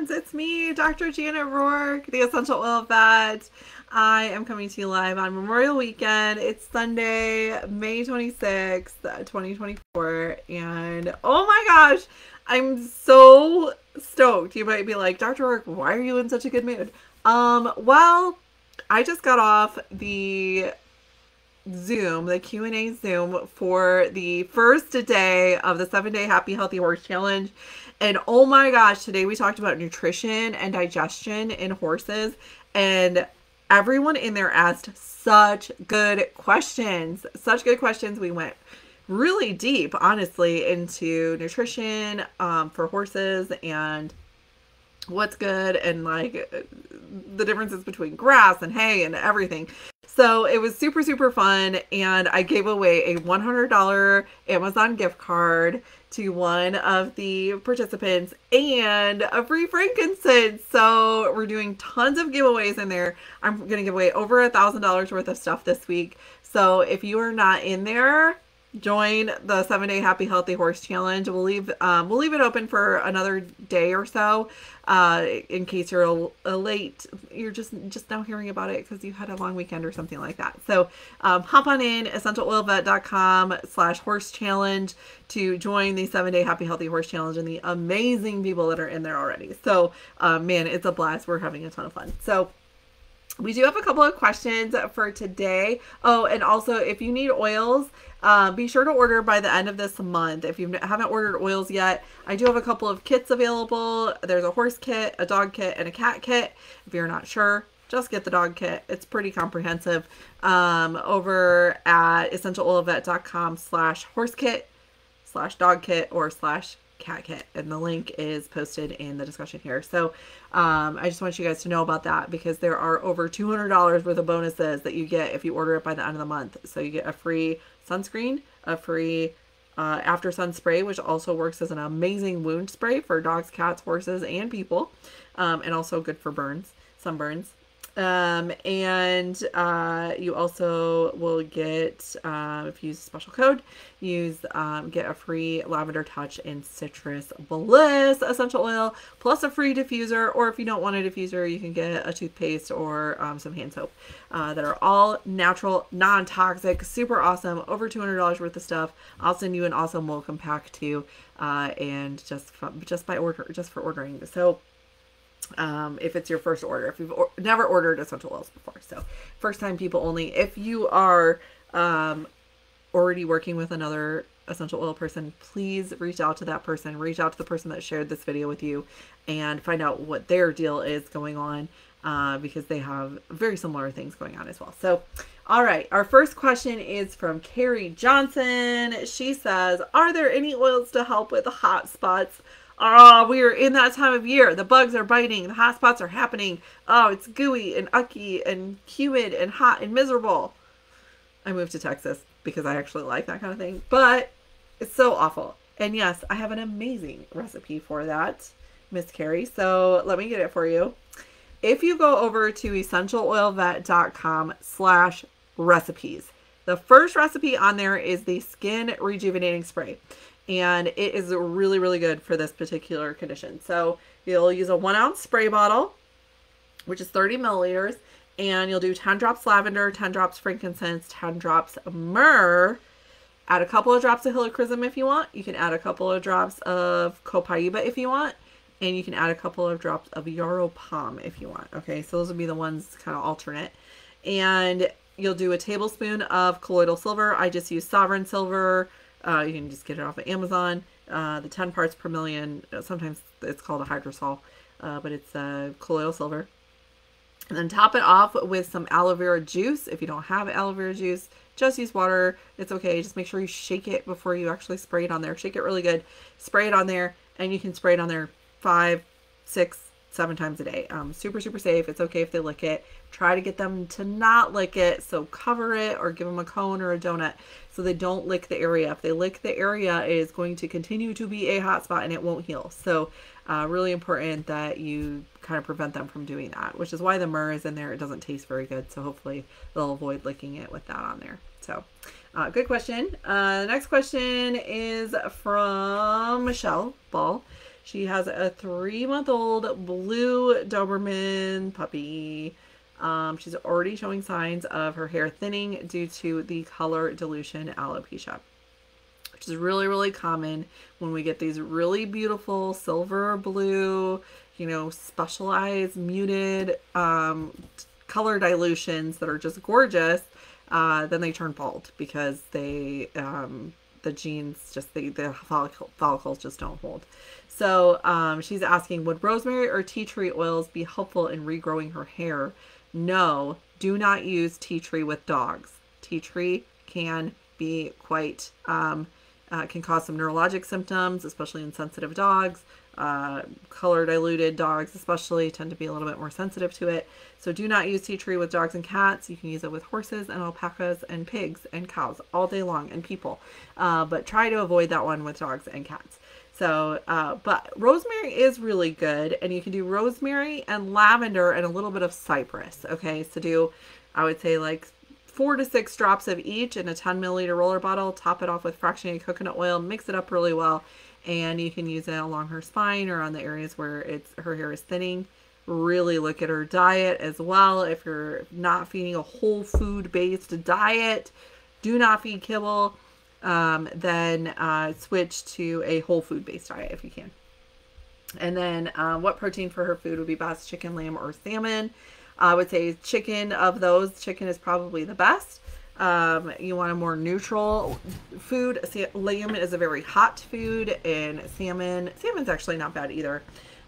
friends, it's me, Dr. Janet Roark, the Essential Oil Vet. I am coming to you live on Memorial Weekend. It's Sunday, May 26th, 2024, and oh my gosh, I'm so stoked. You might be like, Dr. Roark, why are you in such a good mood? Well, I just got off the Q&A Zoom for the first day of the 7-day Happy Healthy Horse Challenge. And oh my gosh, today we talked about nutrition and digestion in horses, and everyone in there asked such good questions. We went really deep, honestly, into nutrition for horses and what's good and like the differences between grass and hay and everything. So it was super, super fun. And I gave away a $100 Amazon gift card to one of the participants and a free frankincense. So we're doing tons of giveaways in there. I'm going to give away over $1,000 worth of stuff this week. So if you are not in there, join the 7-day Happy Healthy Horse Challenge. We'll leave it open for another day or so, in case you're late. You're just now hearing about it because you had a long weekend or something like that. So hop on in essentialoilvet.com/horse challenge to join the 7-day Happy Healthy Horse Challenge and the amazing people that are in there already. So man, it's a blast. We're having a ton of fun. So we do have a couple of questions for today. Oh, and also if you need oils, be sure to order by the end of this month. If you haven't ordered oils yet, I do have a couple of kits available. There's a horse kit, a dog kit, and a cat kit. If you're not sure, just get the dog kit. It's pretty comprehensive. Over at essentialoilvet.com/horse kit/dog kit or /cat kit, and the link is posted in the discussion here. So I just want you guys to know about that because there are over $200 worth of bonuses that you get if you order it by the end of the month. So you get a free sunscreen, a free after sun spray, which also works as an amazing wound spray for dogs, cats, horses, and people, and also good for sunburns. And you also will get, if you use a special code, get a free lavender touch and citrus bliss essential oil, plus a free diffuser. Or if you don't want a diffuser, you can get a toothpaste or some hand soap that are all natural, non-toxic, super awesome. Over $200 worth of stuff. I'll send you an awesome welcome pack too, and just for ordering. So if it's your first order, if you've never ordered essential oils before, so first time people only. If you are already working with another essential oil person, please reach out to that person, reach out to the person that shared this video with you, and find out what their deal is going on, because they have very similar things going on as well. So all right, our first question is from Carrie Johnson. She says, are there any oils to help with hot spots? Oh, we are in that time of year. The bugs are biting. The hot spots are happening. Oh, it's gooey and ucky and humid and hot and miserable. I moved to Texas because I actually like that kind of thing, but it's so awful. And yes, I have an amazing recipe for that, Miss Carrie. So let me get it for you. If you go over to essentialoilvet.com/recipes, the first recipe on there is the skin rejuvenating spray. And it is really, really good for this particular condition. So you'll use a 1-ounce spray bottle, which is 30 milliliters, and you'll do 10 drops lavender, 10 drops frankincense, 10 drops myrrh. Add a couple of drops of helichrysum if you want. You can add a couple of drops of copaiba if you want, and you can add a couple of drops of yarrow palm if you want. Okay, so those would be the ones kind of alternate. And you'll do a tablespoon of colloidal silver. I just use Sovereign Silver. You can just get it off of Amazon. The 10 parts per million, sometimes it's called a hydrosol, but it's colloidal silver. And then top it off with some aloe vera juice. If you don't have aloe vera juice, just use water. It's okay. Just make sure you shake it before you actually spray it on there. Shake it really good. Spray it on there, and you can spray it on there 5, 6, 7 times a day. Super, super safe. It's okay if they lick it. Try to get them to not lick it. So cover it or give them a cone or a donut so they don't lick the area. If they lick the area, it is going to continue to be a hot spot and it won't heal. So really important that you kind of prevent them from doing that, which is why the myrrh is in there. It doesn't taste very good. So hopefully they'll avoid licking it with that on there. So good question. The next question is from Michelle Ball. She has a 3-month-old blue Doberman puppy. She's already showing signs of her hair thinning due to the color dilution alopecia, which is really, really common when we get these really beautiful silver or blue, you know, specialized muted color dilutions that are just gorgeous. Then they turn bald because they the genes just the follicles just don't hold. So she's asking, would rosemary or tea tree oils be helpful in regrowing her hair? No, do not use tea tree with dogs. Tea tree can be quite can cause some neurologic symptoms, especially in sensitive dogs. Color diluted dogs especially tend to be a little bit more sensitive to it. So do not use tea tree with dogs and cats. You can use it with horses and alpacas and pigs and cows all day long, and people. But try to avoid that one with dogs and cats. So, but rosemary is really good, and you can do rosemary and lavender and a little bit of cypress. Okay, so do, I would say, like 4 to 6 drops of each in a 10 milliliter roller bottle. Top it off with fractionated coconut oil. Mix it up really well, and you can use it along her spine or on the areas where her hair is thinning. Really look at her diet as well. If you're not feeding a whole food based diet, do not feed kibble. Then switch to a whole food based diet if you can. And then what protein for her food would be best? Chicken, lamb, or salmon? I would say chicken. Of those, chicken is probably the best. You want a more food. Lamb is a very hot food, and salmon's actually not bad either.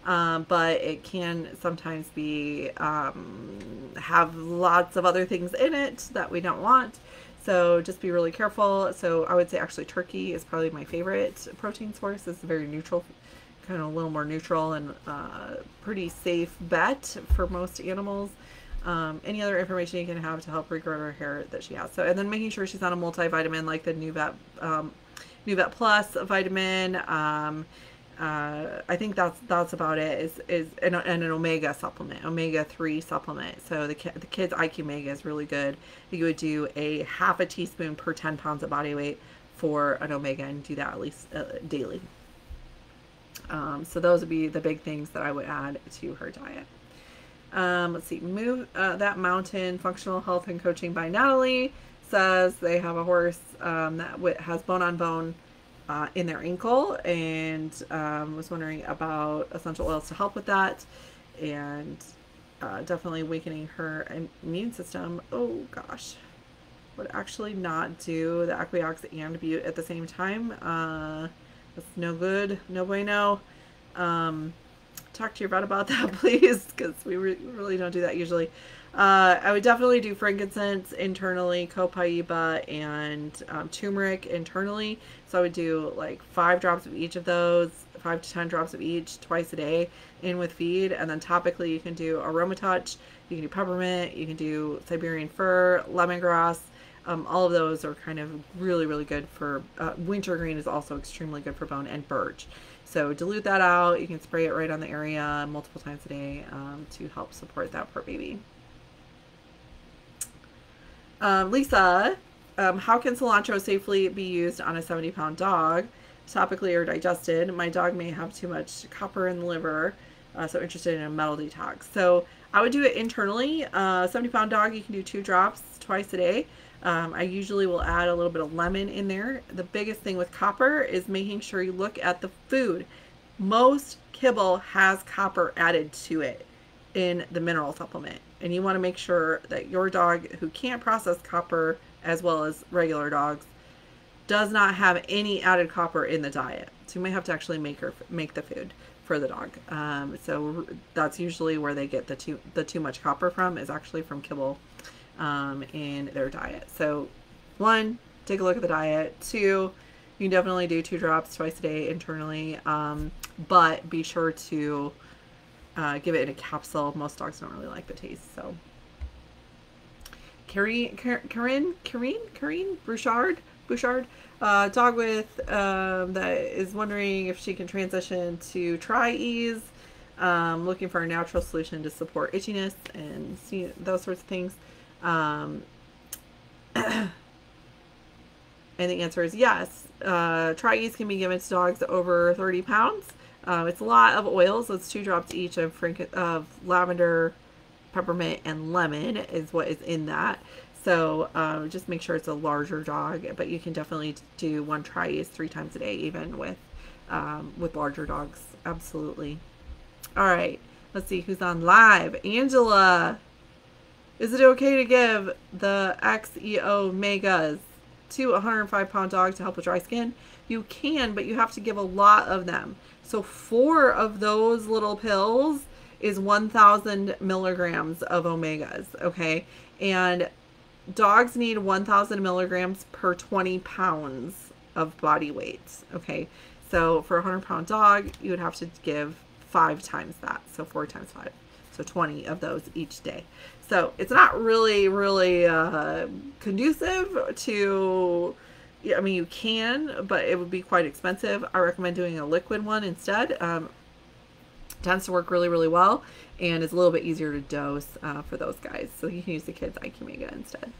But it can sometimes be have lots of other things in it that we don't want. So just be really careful. So I would say actually turkey is probably my favorite protein source. It's very neutral, kind of a little more neutral, and pretty safe bet for most animals. Any other information you can have to help regrow her hair that she has. So, and then making sure she's on a multivitamin like the Nuvet Plus vitamin. I think that's about it. Is and an omega supplement, omega-3 supplement. So the kids IQ Mega is really good. You would do a half a teaspoon per 10 pounds of body weight for an omega, and do that at least daily. So those would be the big things that I would add to her diet. Let's see, Move That Mountain Functional Health and Coaching by Natalie says they have a horse that has bone on bone in their ankle, and was wondering about essential oils to help with that, and definitely weakening her immune system. Oh gosh, would actually not do the Aquiox and Butte at the same time. That's no good, no bueno. Talk to your vet about that, please, because we really don't do that usually. I would definitely do frankincense internally, copaiba, and turmeric internally. So I would do like 5 drops of each of those, 5 to 10 drops of each twice a day in with feed. And then topically you can do aroma touch, you can do peppermint, you can do Siberian fir, lemongrass. All of those are kind of really, really good for wintergreen is also extremely good for bone, and birch. So dilute that out. You can spray it right on the area multiple times a day to help support that poor baby. Lisa, how can cilantro safely be used on a 70-pound dog, topically or digested? My dog may have too much copper in the liver, so interested in a metal detox. So I would do it internally. 70-pound dog, you can do 2 drops twice a day. I usually will add a little bit of lemon in there. The biggest thing with copper is making sure you look at the food. Most kibble has copper added to it in the mineral supplement, and you want to make sure that your dog, who can't process copper as well as regular dogs, does not have any added copper in the diet. So you might have to actually make the food for the dog. So that's usually where they get the too much copper from, is actually from kibble in their diet. So 1, take a look at the diet. 2, you can definitely do 2 drops twice a day internally, but be sure to give it in a capsule. Most dogs don't really like the taste. So Corinne Bouchard, dog with that is wondering if she can transition to triease, looking for a natural solution to support itchiness and see those sorts of things. And the answer is yes. Triease can be given to dogs over 30 pounds. It's a lot of oils. So it's 2 drops each of lavender, peppermint, and lemon is what is in that. So just make sure it's a larger dog, but you can definitely do 1 triease 3 times a day, even with larger dogs. Absolutely. All right, let's see who's on live. Angela, is it okay to give the XEO Megas to a 105-pound dog to help with dry skin? You can, but you have to give a lot of them. So 4 of those little pills is 1,000 milligrams of omegas, okay? And dogs need 1,000 milligrams per 20 pounds of body weight, okay? So for a 100-pound dog, you would have to give 5 times that, so 4 times 5. So 20 of those each day. So it's not really conducive to, I mean, you can, but it would be quite expensive. I recommend doing a liquid one instead. Tends to work really well, and it's a little bit easier to dose for those guys. So you can use the kids IQ Mega instead.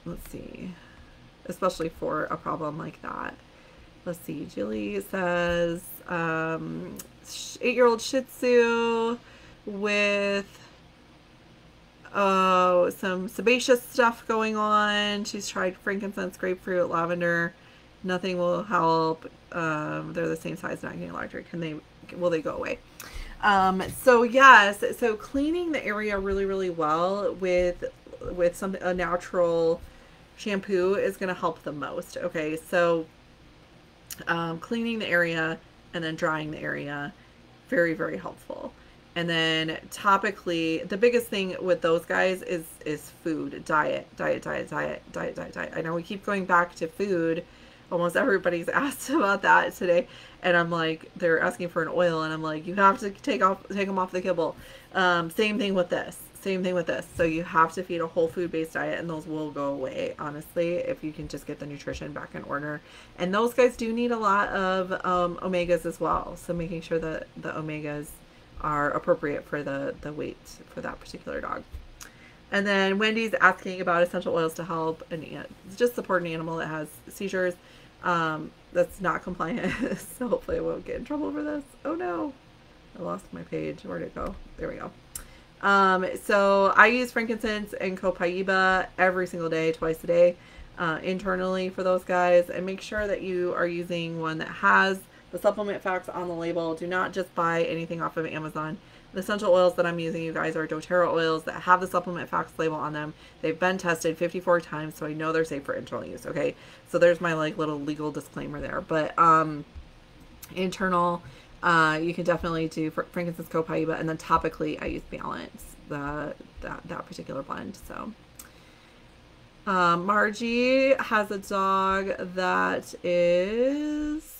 Let's see, especially for a problem like that. Let's see, Julie says 8-year-old Shih Tzu with some sebaceous stuff going on. She's tried frankincense, grapefruit, lavender. Nothing will help. They're the same size, not getting larger. Will they go away? So yes, so cleaning the area really well with a natural shampoo is going to help the most. Okay, so cleaning the area and then drying the area, very helpful. And then topically, the biggest thing with those guys is food, diet. I know we keep going back to food. Almost everybody's asked about that today, and I'm like, they're asking for an oil, and I'm like, you have to take them off the kibble. Same thing with this. So you have to feed a whole food based diet, and those will go away, honestly, if you can just get the nutrition back in order. And those guys do need a lot of omegas as well. So making sure that the omegas are appropriate for the weight for that particular dog. And then Wendy's asking about essential oils to help just support an animal that has seizures. That's not compliant. So hopefully I won't get in trouble for this. Oh no, I lost my page. Where'd it go? There we go. So I use frankincense and copaiba every single day, twice a day, internally for those guys. And make sure that you are using one that has the supplement facts on the label. Do not just buy anything off of Amazon. The essential oils that I'm using, you guys, are doTERRA oils that have the supplement facts label on them. They've been tested 54 times, so I know they're safe for internal use. Okay, so there's my little legal disclaimer there. But internal, you can definitely do frankincense, copaiba, and then topically I use Balance, that particular blend. So Margie has a dog that is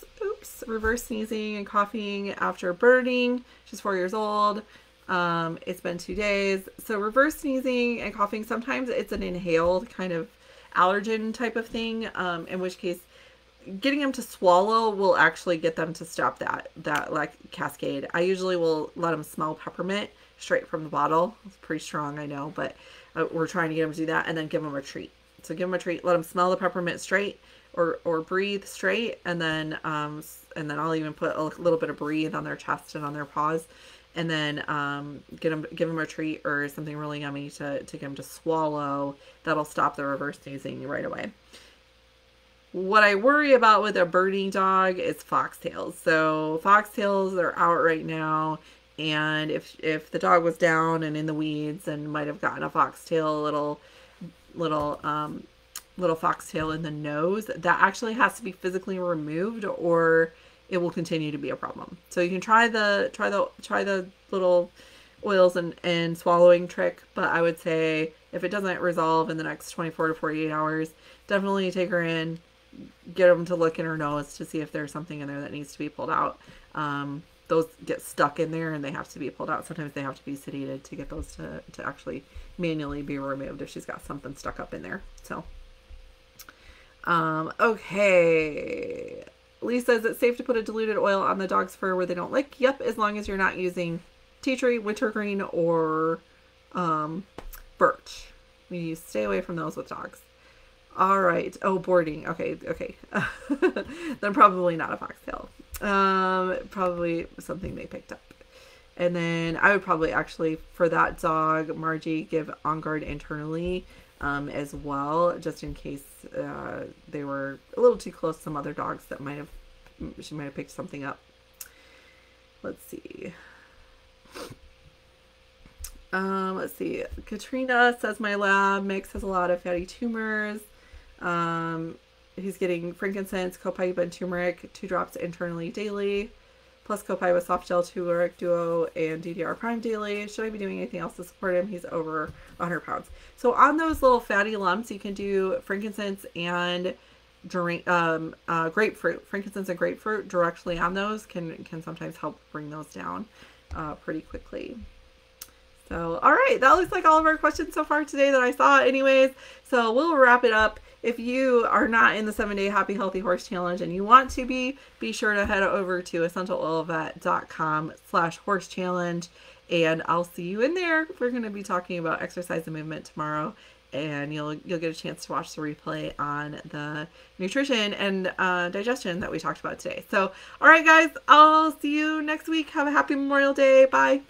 reverse sneezing and coughing after birding. She's 4 years old. It's been 2 days. So reverse sneezing and coughing, sometimes it's an inhaled kind of allergen type of thing, in which case getting them to swallow will actually get them to stop that like cascade. I usually will let them smell peppermint straight from the bottle. It's pretty strong, I know, but we're trying to get them to do that, and then give them a treat. So give them a treat, let them smell the peppermint straight, or breathe straight, and then I'll even put a little bit of breathe on their chest and on their paws, and then give them a treat or something really yummy to get them to swallow. That'll stop the reverse sneezing right away. What I worry about with a birding dog is foxtails. So foxtails are out right now, and if the dog was down and in the weeds and might have gotten a foxtail, little foxtail in the nose, that actually has to be physically removed, or it will continue to be a problem. So you can try the little oils and swallowing trick, but I would say if it doesn't resolve in the next 24 to 48 hours, definitely take her in, get them to look in her nose to see if there's something in there that needs to be pulled out. Those get stuck in there and they have to be pulled out. Sometimes they have to be sedated to get those to actually manually be removed if she's got something stuck up in there. So okay, Lisa, is it safe to put a diluted oil on the dog's fur where they don't lick? Yep, as long as you're not using tea tree, wintergreen, or birch. You stay away from those with dogs. All right. Oh, boarding. Okay. Then probably not a foxtail. Probably something they picked up. And then I would probably actually, for that dog, Margie, give On Guard internally as well, just in case they were a little too close to some other dogs that she might have picked something up. Let's see. Let's see. Katrina says my lab mix has a lot of fatty tumors. He's getting frankincense, copaiba, and turmeric, 2 drops internally daily, plus copaiba, soft gel, turmeric duo, and DDR prime daily. Should I be doing anything else to support him? He's over 100 pounds. So on those little fatty lumps, you can do frankincense and grapefruit. Frankincense and grapefruit directly on those can sometimes help bring those down pretty quickly. So, all right, that looks like all of our questions so far today that I saw anyways. So we'll wrap it up. If you are not in the 7-day Happy Healthy Horse Challenge and you want to be sure to head over to essentialoilvet.com/horse challenge, and I'll see you in there. We're going to be talking about exercise and movement tomorrow, and you'll get a chance to watch the replay on the nutrition and digestion that we talked about today. So, all right, guys, I'll see you next week. Have a happy Memorial Day. Bye.